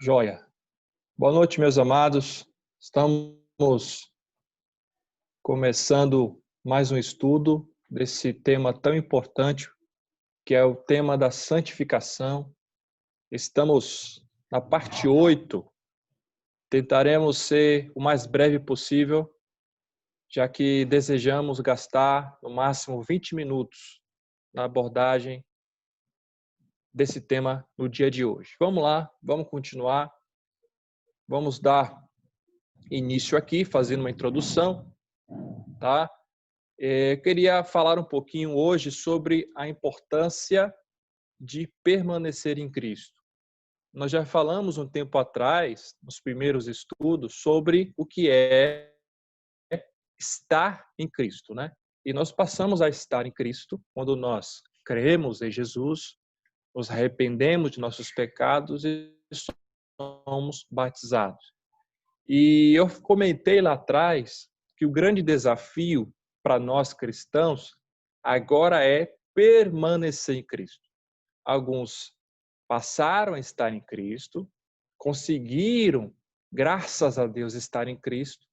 Joia. Boa noite, meus amados. Estamos começando mais um estudo desse tema tão importante, que é o tema da santificação. Estamos na parte 8. Tentaremos ser o mais breve possível, já que desejamos gastar no máximo 20 minutos na abordagem desse tema no dia de hoje. Vamos lá, vamos continuar. Vamos dar início aqui, fazendo uma introdução, tá? Queria falar um pouquinho hoje sobre a importância de permanecer em Cristo. Nós já falamos um tempo atrás, nos primeiros estudos, sobre o que é estar em Cristo, né? E nós passamos a estar em Cristo quando nós cremos em Jesus, nos arrependemos de nossos pecados e somos batizados. E eu comentei lá atrás que o grande desafio para nós cristãos agora é permanecer em Cristo. Alguns passaram a estar em Cristo, conseguiram, graças a Deus, estar em Cristo,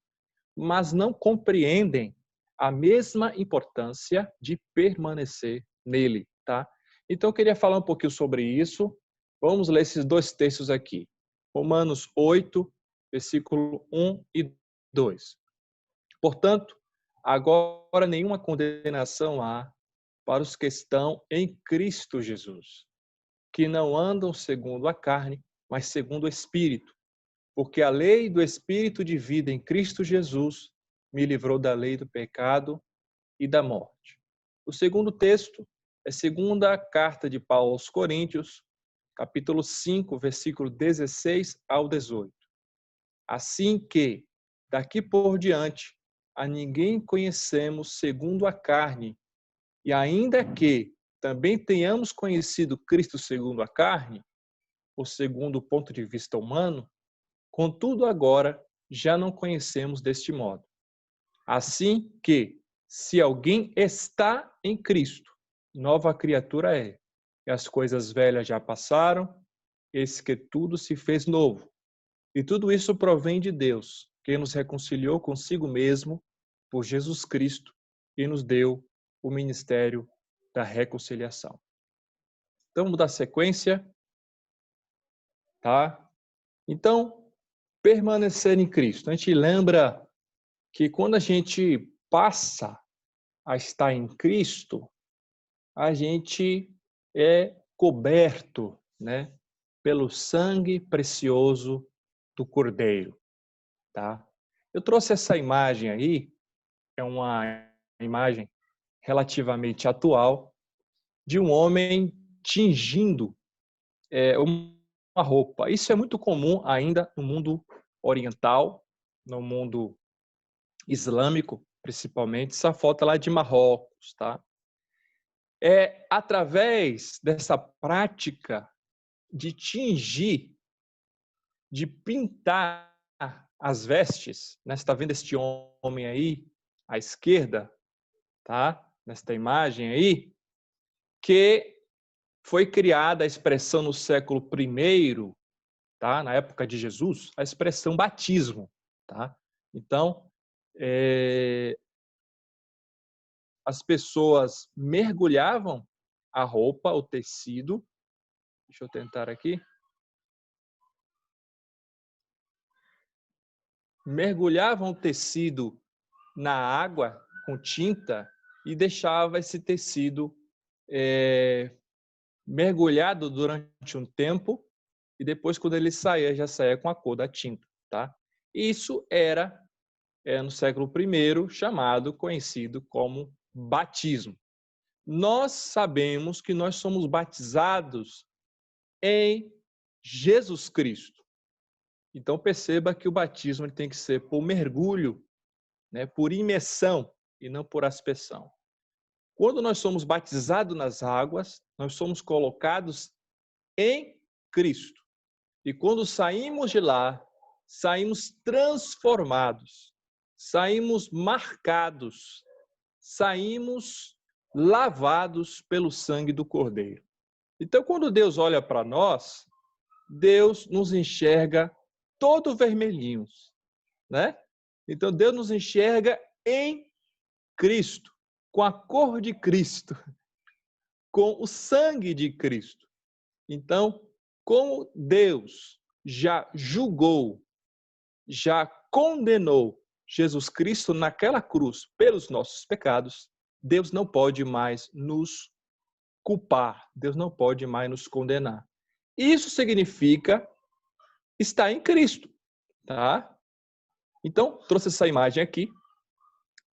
mas não compreendem a mesma importância de permanecer nele, tá? Então eu queria falar um pouquinho sobre isso. Vamos ler esses dois textos aqui. Romanos 8, versículo 1 e 2. Portanto, agora nenhuma condenação há para os que estão em Cristo Jesus, que não andam segundo a carne, mas segundo o Espírito. Porque a lei do Espírito de vida em Cristo Jesus me livrou da lei do pecado e da morte. O segundo texto é a segunda carta de Paulo aos Coríntios, capítulo 5, versículo 16 ao 18. Assim que, daqui por diante, a ninguém conhecemos segundo a carne, e ainda que também tenhamos conhecido Cristo segundo a carne, ou segundo o ponto de vista humano, contudo agora já não conhecemos deste modo. Assim que, se alguém está em Cristo, nova criatura é. E as coisas velhas já passaram, eis que tudo se fez novo. E tudo isso provém de Deus, que nos reconciliou consigo mesmo por Jesus Cristo e nos deu o ministério da reconciliação. Então, vamos dar sequência, tá? Então, permanecer em Cristo. A gente lembra que quando a gente passa a estar em Cristo, a gente é coberto, né, pelo sangue precioso do Cordeiro, tá? Eu trouxe essa imagem aí, é uma imagem relativamente atual de um homem tingindo uma roupa. Isso é muito comum ainda no mundo oriental, no mundo islâmico, principalmente. Essa foto lá é de Marrocos, tá? É através dessa prática de tingir, de pintar as vestes, né? Você está vendo este homem aí à esquerda, tá? Nesta imagem aí, que foi criada a expressão no século I, tá? Na época de Jesus, a expressão batismo, tá? Então, as pessoas mergulhavam a roupa, o tecido, deixa eu tentar aqui, mergulhavam o tecido na água com tinta e deixava esse tecido mergulhado durante um tempo e depois, quando ele saía, já saía com a cor da tinta, tá? Isso era no século I, conhecido como batismo. Nós sabemos que nós somos batizados em Jesus Cristo. Então perceba que o batismo ele tem que ser por mergulho, né, por imersão e não por aspersão. Quando nós somos batizados nas águas, nós somos colocados em Cristo. E quando saímos de lá, saímos transformados, saímos marcados, saímos lavados pelo sangue do Cordeiro. Então, quando Deus olha para nós, Deus nos enxerga todo vermelhinhos, né? Então, Deus nos enxerga em Cristo, com a cor de Cristo, com o sangue de Cristo. Então, como Deus já julgou, já condenou Jesus Cristo naquela cruz pelos nossos pecados, Deus não pode mais nos culpar, Deus não pode mais nos condenar. Isso significa estar em Cristo, tá? Então, trouxe essa imagem aqui,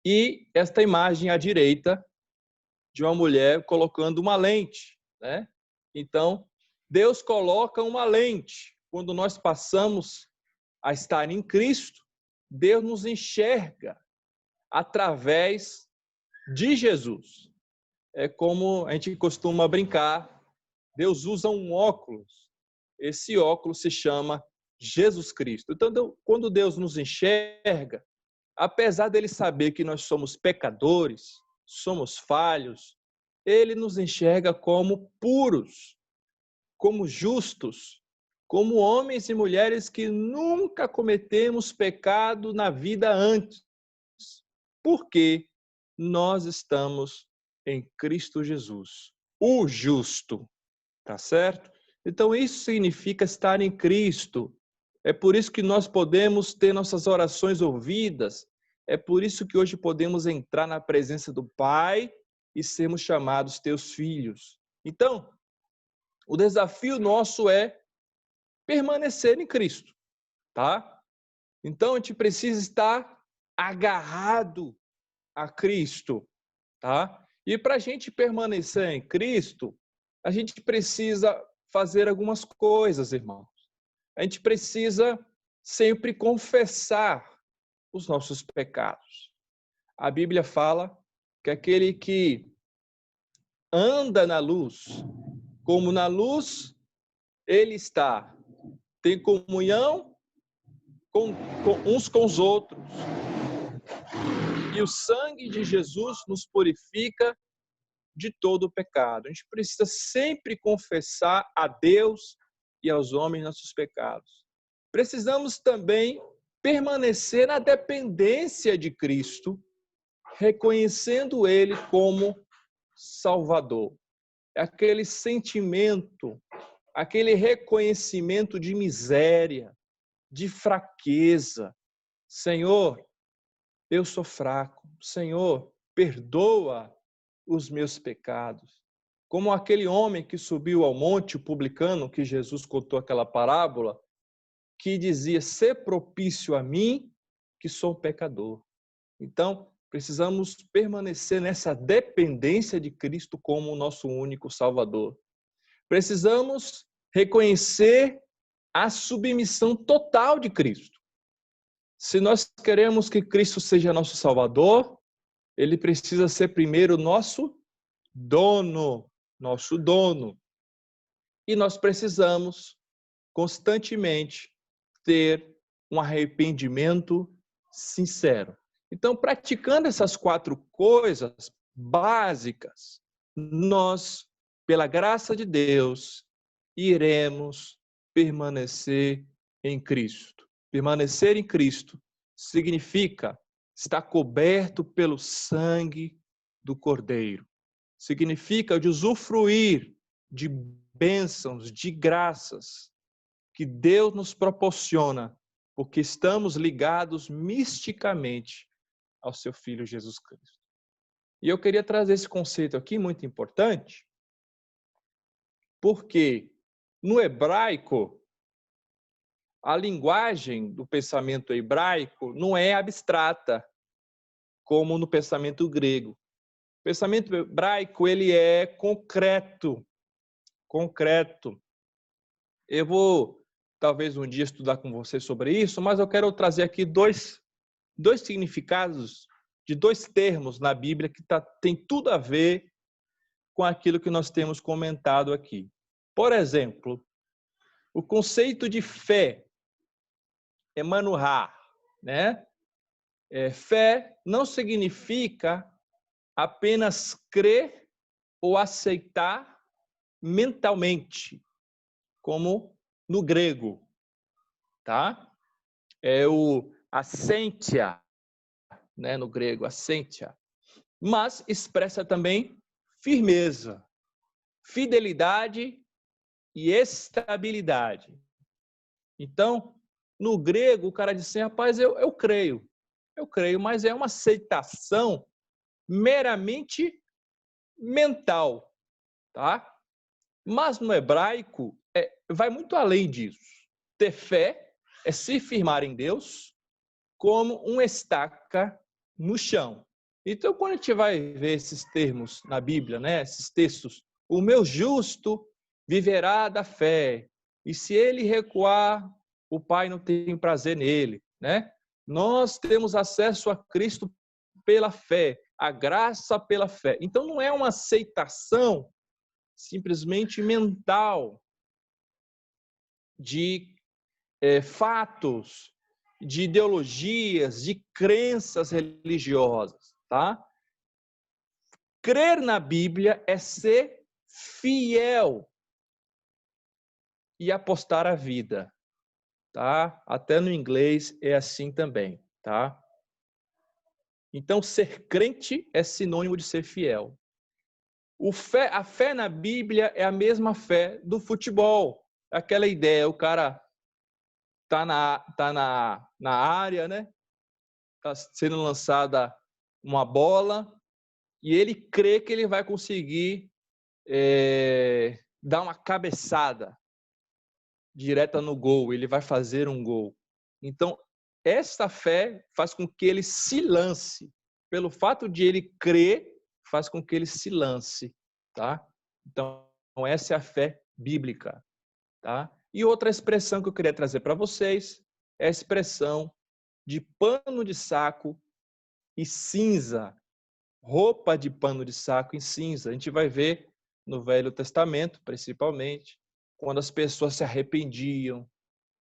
e esta imagem à direita de uma mulher colocando uma lente, né? Então, Deus coloca uma lente. Quando nós passamos a estar em Cristo, Deus nos enxerga através de Jesus. É como a gente costuma brincar, Deus usa um óculos. Esse óculos se chama Jesus Cristo. Então, quando Deus nos enxerga, apesar dele saber que nós somos pecadores, somos falhos, ele nos enxerga como puros, como justos, como homens e mulheres que nunca cometemos pecado na vida antes. Porque nós estamos em Cristo Jesus, o justo, tá certo? Então isso significa estar em Cristo. É por isso que nós podemos ter nossas orações ouvidas. É por isso que hoje podemos entrar na presença do Pai e sermos chamados teus filhos. Então, o desafio nosso é permanecer em Cristo, tá? Então, a gente precisa estar agarrado a Cristo, tá? E para a gente permanecer em Cristo, a gente precisa fazer algumas coisas, irmãos. A gente precisa sempre confessar os nossos pecados. A Bíblia fala que aquele que anda na luz, como na luz ele está, tem comunhão uns com os outros. E o sangue de Jesus nos purifica de todo o pecado. A gente precisa sempre confessar a Deus e aos homens nossos pecados. Precisamos também permanecer na dependência de Cristo, reconhecendo Ele como Salvador. É aquele sentimento, aquele reconhecimento de miséria, de fraqueza. Senhor, eu sou fraco. Senhor, perdoa os meus pecados. Como aquele homem que subiu ao monte, o publicano, que Jesus contou aquela parábola, que dizia, ser propício a mim, que sou pecador. Então, precisamos permanecer nessa dependência de Cristo como o nosso único Salvador. Precisamos reconhecer a submissão total de Cristo. Se nós queremos que Cristo seja nosso Salvador, ele precisa ser primeiro nosso dono. E nós precisamos constantemente ter um arrependimento sincero. Então, praticando essas 4 coisas básicas, nós, pela graça de Deus, iremos permanecer em Cristo. Permanecer em Cristo significa estar coberto pelo sangue do Cordeiro. Significa de usufruir de bênçãos, de graças que Deus nos proporciona, porque estamos ligados misticamente ao seu Filho Jesus Cristo. E eu queria trazer esse conceito aqui, muito importante, porque no hebraico, a linguagem do pensamento hebraico não é abstrata, como no pensamento grego. O pensamento hebraico, ele é concreto. Eu vou, talvez, um dia estudar com você sobre isso, mas eu quero trazer aqui dois significados de 2 termos na Bíblia que tem tudo a ver com aquilo que nós temos comentado aqui. Por exemplo, o conceito de fé, emanuhar, né? Fé não significa apenas crer ou aceitar mentalmente, como no grego, tá? É o assentia, né, no grego, assentia. Mas expressa também firmeza, fidelidade e estabilidade. Então, no grego, o cara diz assim, rapaz, eu creio, mas é uma aceitação meramente mental, tá? Mas no hebraico, vai muito além disso. Ter fé é se firmar em Deus como uma estaca no chão. Então, quando a gente vai ver esses termos na Bíblia, né, esses textos, o meu justo viverá da fé, e se ele recuar, o Pai não tem prazer nele, né? Nós temos acesso a Cristo pela fé, a graça pela fé. Então, não é uma aceitação simplesmente mental de fatos, de ideologias, de crenças religiosas, tá? Crer na Bíblia é ser fiel e apostar a vida, tá? Até no inglês é assim também, tá? Então, ser crente é sinônimo de ser fiel. A fé na Bíblia é a mesma fé do futebol. Aquela ideia, o cara tá na área, né? Tá sendo lançada uma bola e ele crê que ele vai conseguir dar uma cabeçada direta no gol, ele vai fazer um gol. Então, esta fé faz com que ele se lance. Pelo fato de ele crer, faz com que ele se lance, tá? Então, essa é a fé bíblica, tá? E outra expressão que eu queria trazer para vocês é a expressão de pano de saco e cinza, roupa de pano de saco e cinza. A gente vai ver no Velho Testamento, principalmente, quando as pessoas se arrependiam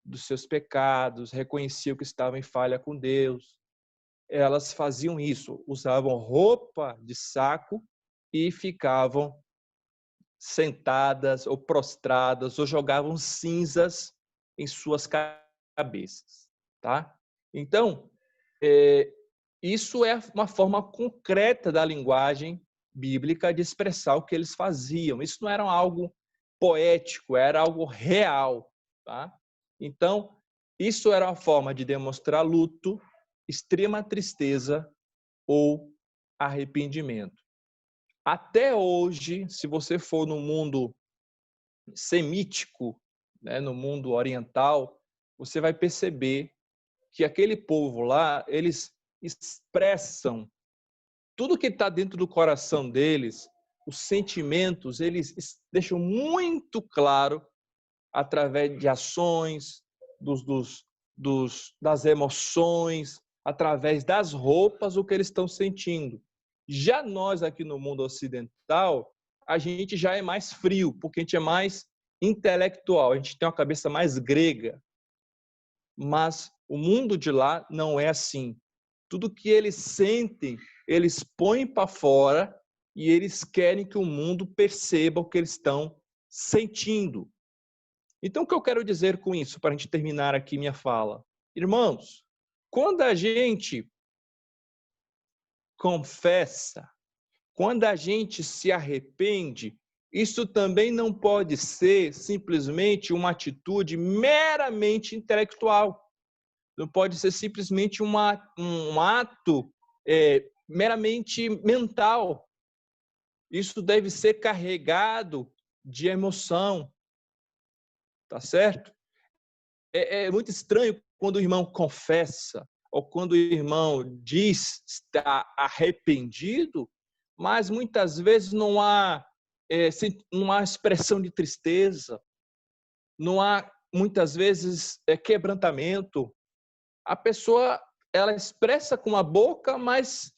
dos seus pecados, reconheciam que estavam em falha com Deus. Elas faziam isso, usavam roupa de saco e ficavam sentadas ou prostradas ou jogavam cinzas em suas cabeças, tá? Então, isso é uma forma concreta da linguagem bíblica de expressar o que eles faziam. Isso não era algo poético, era algo real, tá? Então, isso era uma forma de demonstrar luto, extrema tristeza ou arrependimento. Até hoje, se você for no mundo semítico, né, no mundo oriental, você vai perceber que aquele povo lá, eles expressam tudo que está dentro do coração deles, os sentimentos, eles deixam muito claro através de ações, das emoções, através das roupas, o que eles estão sentindo. Já nós aqui no mundo ocidental, a gente já é mais frio, porque a gente é mais intelectual, a gente tem uma cabeça mais grega. Mas o mundo de lá não é assim. Tudo que eles sentem, eles põem para fora e eles querem que o mundo perceba o que eles estão sentindo. Então, o que eu quero dizer com isso, para a gente terminar aqui minha fala? Irmãos, quando a gente confessa, quando a gente se arrepende, isso também não pode ser simplesmente uma atitude meramente intelectual. Não pode ser simplesmente um ato meramente mental. Isso deve ser carregado de emoção, tá certo? É muito estranho quando o irmão confessa ou quando o irmão diz estar arrependido, mas muitas vezes não há expressão de tristeza, não há muitas vezes quebrantamento. A pessoa, ela expressa com a boca, mas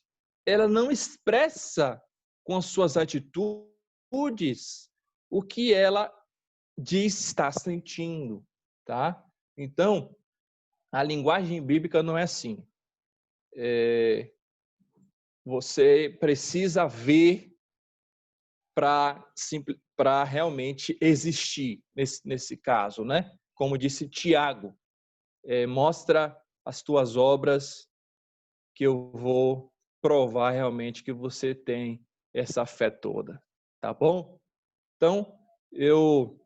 ela não expressa com as suas atitudes o que ela diz estar sentindo, tá? Então, a linguagem bíblica não é assim. Você precisa ver para realmente existir nesse caso, né? como disse Tiago, mostra as tuas obras que eu vou provar realmente que você tem essa fé toda, tá bom? Então, eu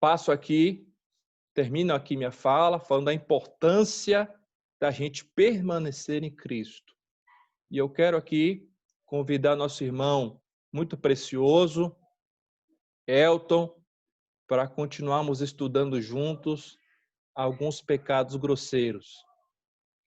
passo aqui, termino aqui minha fala, falando da importância da gente permanecer em Cristo. E eu quero aqui convidar nosso irmão muito precioso, Elton, para continuarmos estudando juntos alguns pecados grosseiros.